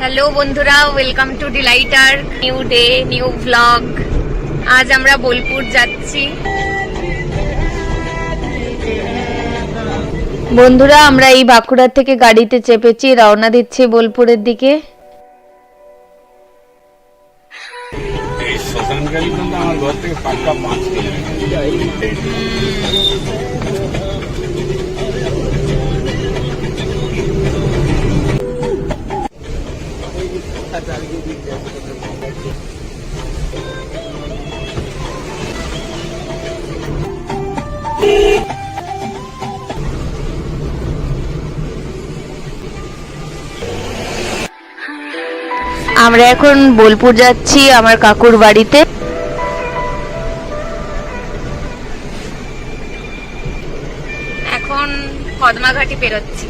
Hello বন্ধুরা, welcome to delighter new day new vlog. আজ আমরা বোলপুর যাচ্ছি। বন্ধুরা, আমরা এই বাঁকুড়া থেকে গাড়িতে চেপেছি, রওনা দিচ্ছি বোলপুরের দিকে। এই শ্মশানকালী কিন্তু আমার ঘর থেকে পাক্কা 5 কিলোমিটার। আমরা এখন বোলপুর যাচ্ছি আমার কাকুর বাড়িতে। এখন কদমাঘাটি পেরোচ্ছি।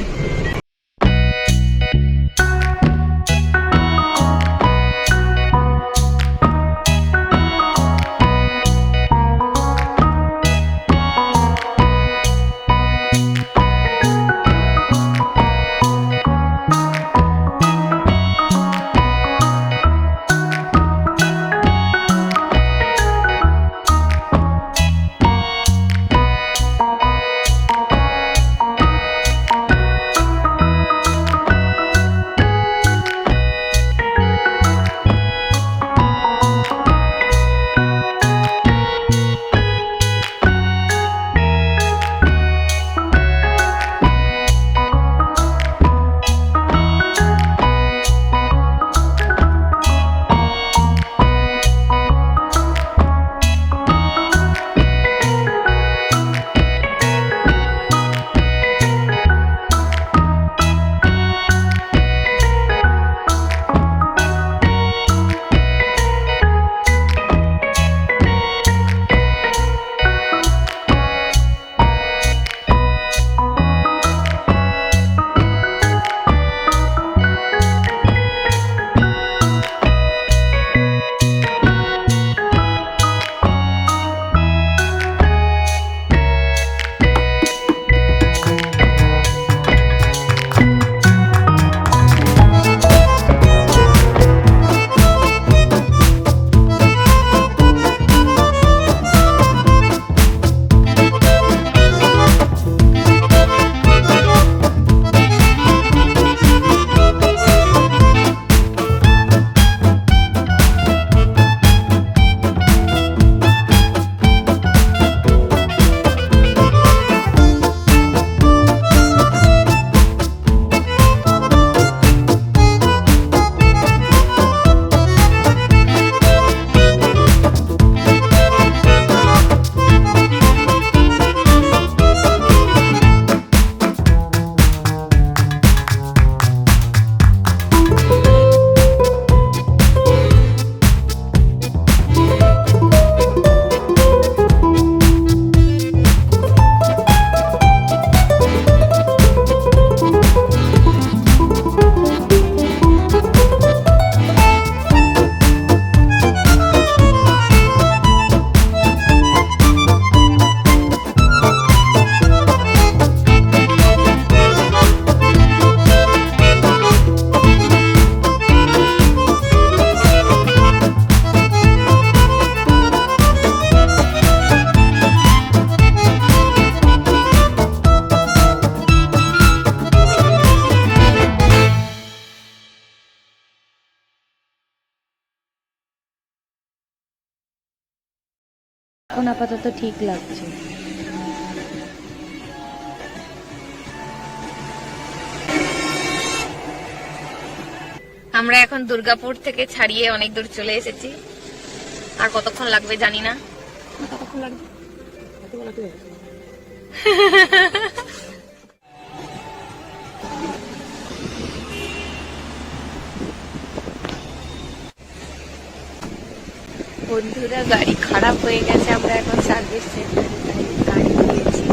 এখন আপাতত ঠিক লাগছে। আমরা এখন দুর্গাপুর থেকে ছাড়িয়ে অনেক দূর চলে এসেছি। আর কতক্ষণ লাগবে জানি না। বন্ধুরা, গাড়ি খারাপ হয়ে গেছে, আমরা এখন সার্ভিস সেন্টারে গাড়ি দিয়েছি।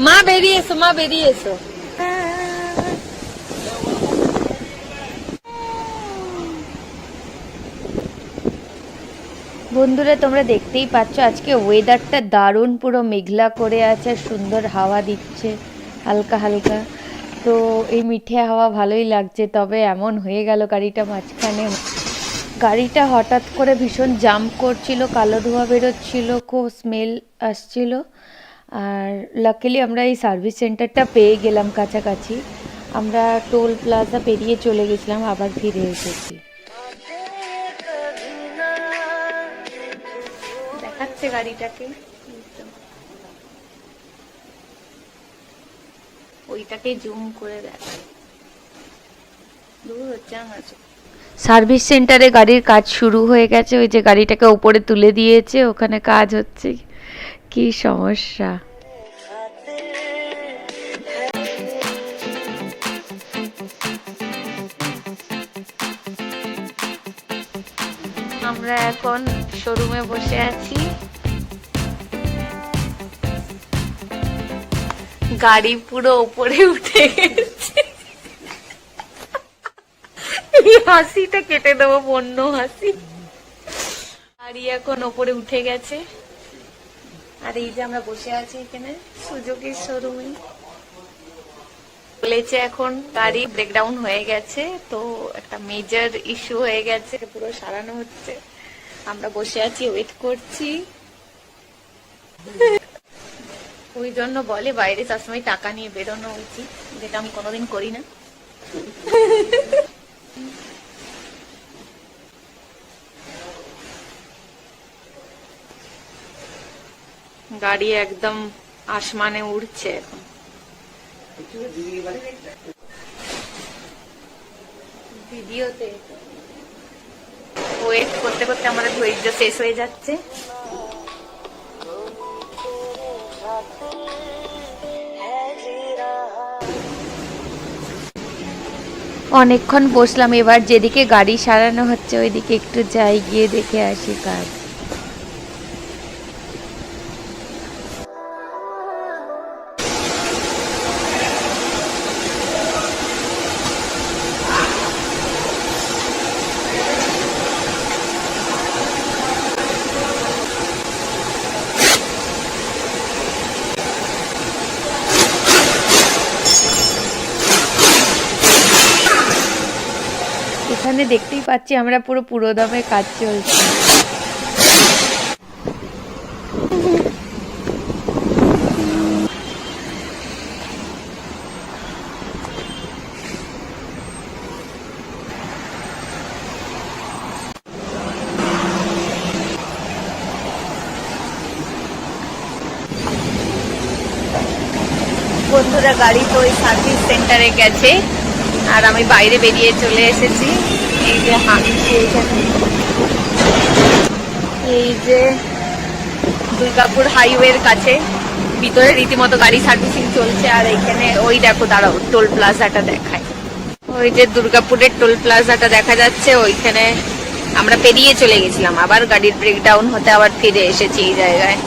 মা বেরিয়ে এসো, মা বেরিয়ে এসো। বন্ধুরা তোমরা দেখতেই পাচ্ছ আজকে ওয়েদারটা দারুণ, পুরো মেঘলা করে আছে, সুন্দর হাওয়া দিচ্ছে হালকা হালকা। তো এই মিঠে হাওয়া ভালোই লাগছে। তবে এমন হয়ে গেল গাড়িটা মাঝখানে, গাড়িটা হঠাৎ করে ভীষণ জাম্প করছিল, কালো ধোঁয়া বেরোচ্ছিল, খুব স্মেল আসছিল। আর লাকিলি আমরা এই সার্ভিস সেন্টারটা পেয়ে গেলাম কাছাকাছি। আমরা টোল প্লাজা পেরিয়ে চলে গেছিলাম, আবার ফিরে এসেছি। দেখাচ্ছে গাড়িটাকে, ওইটাকে জুম করে দেখা দূর হচ্ছে আমার। সার্ভিস সেন্টারে গাড়ির কাজ শুরু হয়ে গেছে, ওই যে গাড়িটাকে উপরে তুলে দিয়েছে, ওখানে কাজ হচ্ছে। কি সমস্যা! আমরা এখন শোরুমে বসে আছি। গাড়ি পুরো উপরে উঠে গেছে। এই হাসিটা কেটে দেবো, বন্য হাসি। গাড়ি এখন উপরে উঠে গেছে, আর এই যে আমরা বসে আছি এখানে সুজুকির শোরুমে। বলেছে এখন গাড়ি ব্রেকডাউন হয়ে গেছে, তো একটা মেজর ইস্যু হয়ে গেছে, পুরো সারানো হচ্ছে। আমরা বসে আছি, ওয়েট করছি। ওই জন্য বলে বাইরে সবসময় টাকা নিয়ে বেরোনো উচিত, যেটা আমি কোনোদিন করি না। গাড়ি একদম আসমানে উড়ছে এখন। ভিডিওতে ওয়েট করতে করতে আমাদের ধৈর্য শেষ হয়ে যাচ্ছে। অনেকক্ষণ বসলাম, এবার যেদিকে গাড়ি সারানো হচ্ছে ওইদিকে একটু যাই, গিয়ে দেখে আসি কাজ। এখানে দেখতেই পাচ্ছি আমরা পুরো দমে কাজ চলছে। বন্ধুরা গাড়ি তো ওই সার্ভিস সেন্টারে গেছে, আর আমি বাইরে বেরিয়ে চলে এসেছি। এই যে এই যে দুর্গাপুর হাইওয়ের কাছে, ভিতরে রীতিমতো গাড়ি সার্ভিসিং চলছে। আর এইখানে ওই দেখো, দাঁড়াও, টোল প্লাজাটা দেখায়। ওই যে দুর্গাপুরের টোল প্লাজাটা দেখা যাচ্ছে, ওইখানে আমরা পেরিয়ে চলে গেছিলাম, আবার গাড়ির ব্রেকডাউন হতে আবার ফিরে এসেছি এই জায়গায়।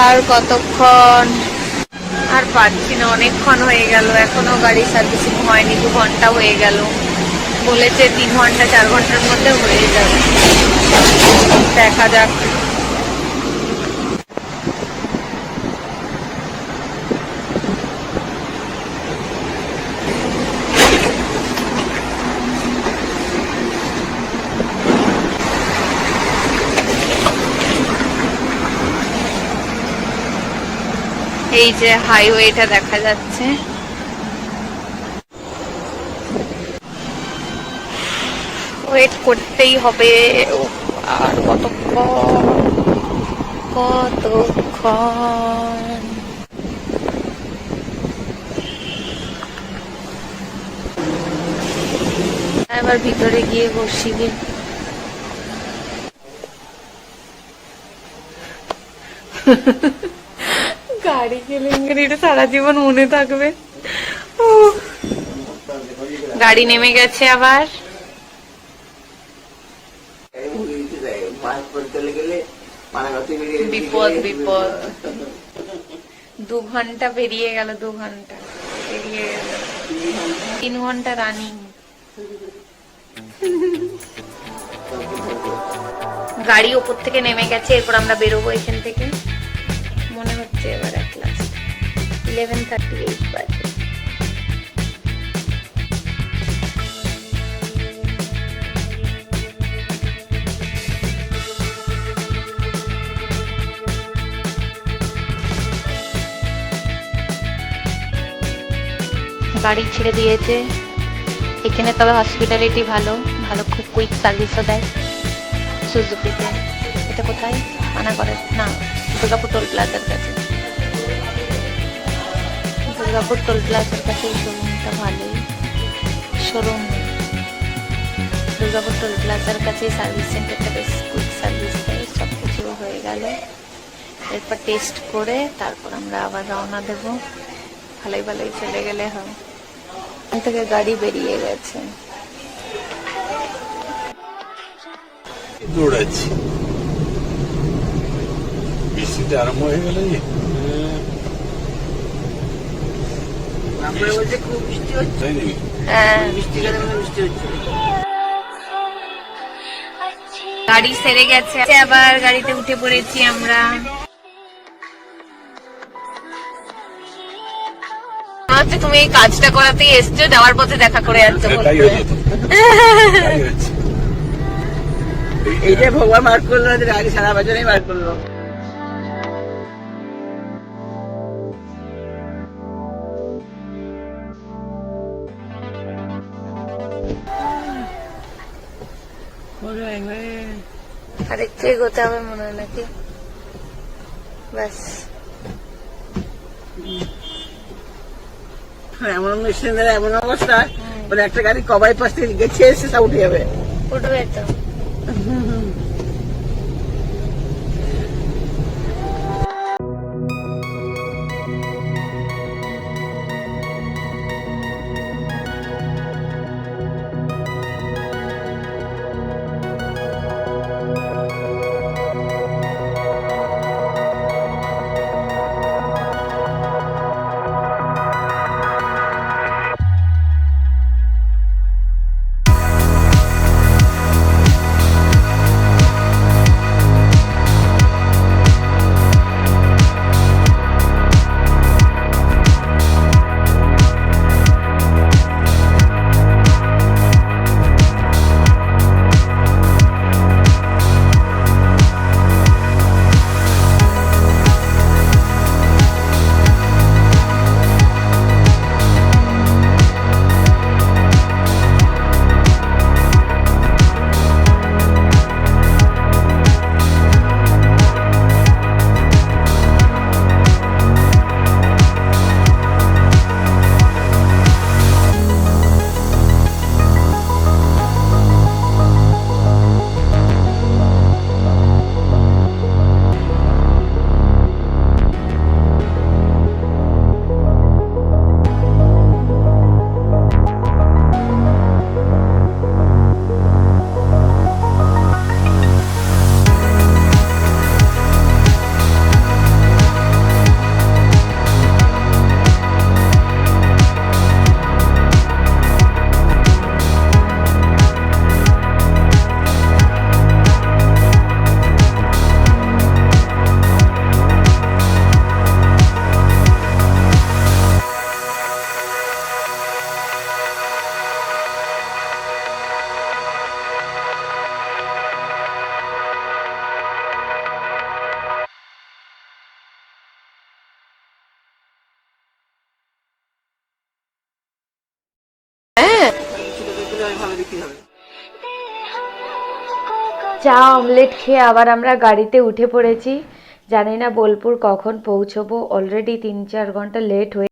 আর কতক্ষণ আর পাচ্ছি না, অনেকক্ষণ হয়ে গেল, এখনো গাড়ি সার্ভিসিং হয়নি। 2 ঘন্টা হয়ে গেল, বলেছে 3 ঘন্টা 4 ঘন্টার মধ্যে হয়ে যাবে। দেখা যাক। এই যে হাইওয়েটা দেখা যাচ্ছে। ওয়েট করতেই হবে, আর কতক্ষণ। এবার ভিতরে গিয়ে বসি গে। গাড়ি কেলেঙ্কারিটা সারা জীবন মনে থাকবে। গাড়ি নেমে গেছে আবার। বিপদ বিপদ। 2 ঘন্টা পেরিয়ে গেল, 2 ঘন্টা পেরিয়ে গেল, 3 ঘন্টা রানিং। গাড়ি ওপর থেকে নেমে গেছে, এরপর আমরা বেরোবো এখান থেকে। মনে হচ্ছে এবার এক লাস্ট 11:38 বাজে। গাড়ি ছেড়ে দিয়েছে এখানে, তবে হসপিটালিটি ভালো ভালো, খুব কুইক সার্ভিসও দেয় সুজুকিতে। এটা কোথায়? পানাগড়ের না, দুর্গাপুর টোল প্লাজার কাছে। দুর্গাপুর টোল প্লাজার কাছে এই শোরুমটা ভালোই শোরুম। দুর্গাপুর টোল প্লাজার কাছে সার্ভিস সেন্টারটা বেশ কুইক সার্ভিস দেয়। সব কিছু হয়ে গেল, এরপর টেস্ট করে তারপর আমরা আবার রওনা দেবো। ভালোই ভালোই চলে গেলে হয়। এখান থেকে গাড়ি বেরিয়ে গেছে। দৌড়াচ্ছি, বৃষ্টিতে আরম্ভ হয়ে গেল। খুব বৃষ্টি হচ্ছে। তাই নাকি? হ্যাঁ, বৃষ্টি গেলে বৃষ্টি হচ্ছে। গাড়ি সেরে গেছে, আবার গাড়িতে উঠে পড়েছি আমরা। হচ্ছে তুমি এই কাজটা করাতেই এসছো, যাওয়ার পথে দেখা করে যাচ্ছ। তাই হচ্ছে তো, তাই হচ্ছে। এইটা ভগবান বার করলো না, আগে সারা বছরই বার করলো। আর একটু এগোতে হবে মনে হয় নাকি? ব্যাস। এমন মেশিন দ্বারা এমন অবস্থা, মানে একটা গাড়ি কবাই পাশ থেকে গেছে এসে সব উঠে যাবে। উঠবে তো। চা অমলেট খেয়ে আবার আমরা গাড়িতে উঠে পড়েছি। জানি না বোলপুর কখন পৌঁছবো, অলরেডি 3-4 ঘন্টা লেট হয়ে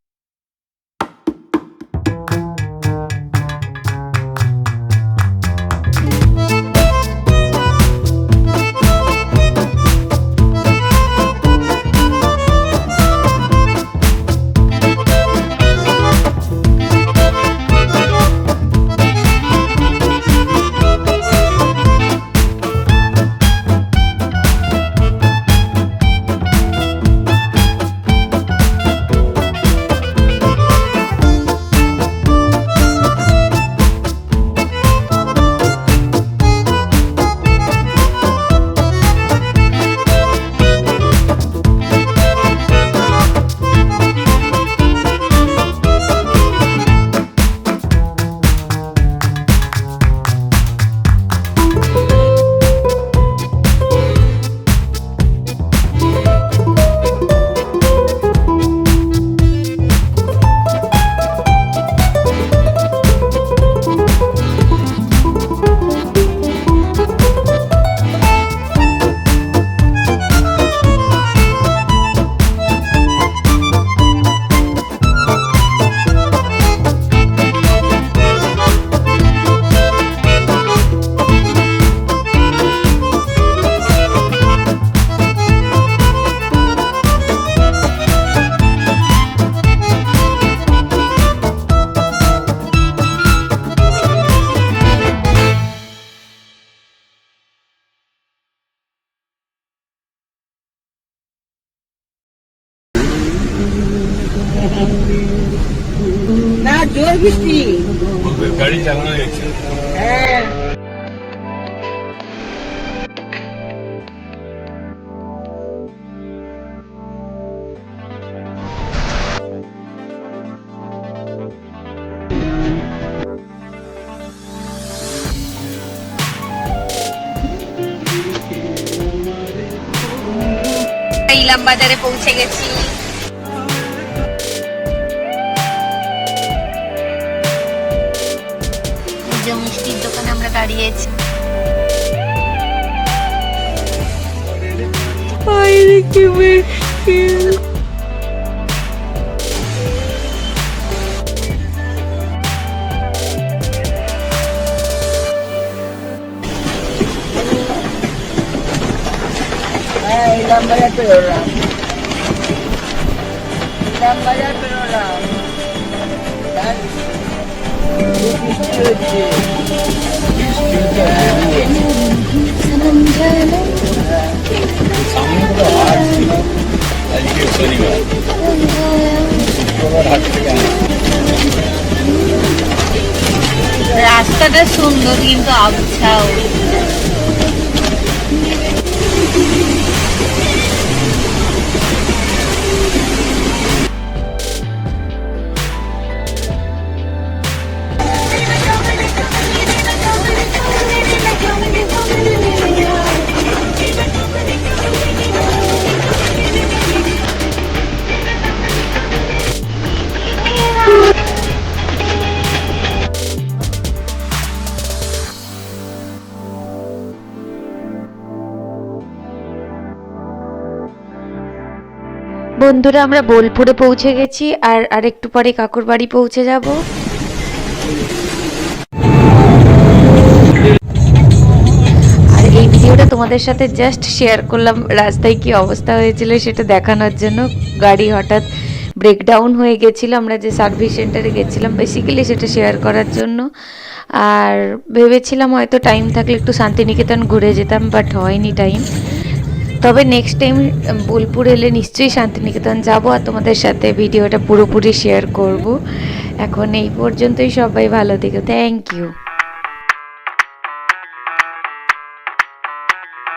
না জোর বৃষ্টি। গাড়ি চালানো যাচ্ছে না। হ্যাঁ ইলাম বাজারে পৌঁছে গেছি। যে মিষ্টির দোকানে আমরা দাঁড়িয়েছি। কি মিষ্টি। হ্যাঁ ইলাম বাজার পেরোলাম, ইলাম বাজার পেরোলাম। বৃষ্টি হচ্ছে। সামনে তো হাট ছিল, আজকে শনিবার, শুক্রবার হাট থেকে আনা। রাস্তাটা সুন্দর কিন্তু আবছাও। বন্ধুরা আমরা বোলপুরে পৌঁছে গেছি আর আরেকটু পরে কাকুর বাড়ি পৌঁছে যাব। আর এই ভিডিওটা তোমাদের সাথে জাস্ট শেয়ার করলাম রাস্তায় কি অবস্থা হয়েছিল সেটা দেখানোর জন্য। গাড়ি হঠাৎ ব্রেকডাউন হয়ে গেছিলো, আমরা যে সার্ভিস সেন্টারে গেছিলাম বেসিক্যালি সেটা শেয়ার করার জন্য। আর ভেবেছিলাম হয়তো টাইম থাকলে একটু শান্তিনিকেতন ঘুরে যেতাম, বাট হয়নি টাইম। তবে নেক্সট টাইম বোলপুর এলে নিশ্চয়ই শান্তিনিকেতন যাব আর তোমাদের সাথে ভিডিওটা পুরোপুরি শেয়ার করব। এখন এই পর্যন্তই, সবাই ভালো থেকো, থ্যাংক ইউ।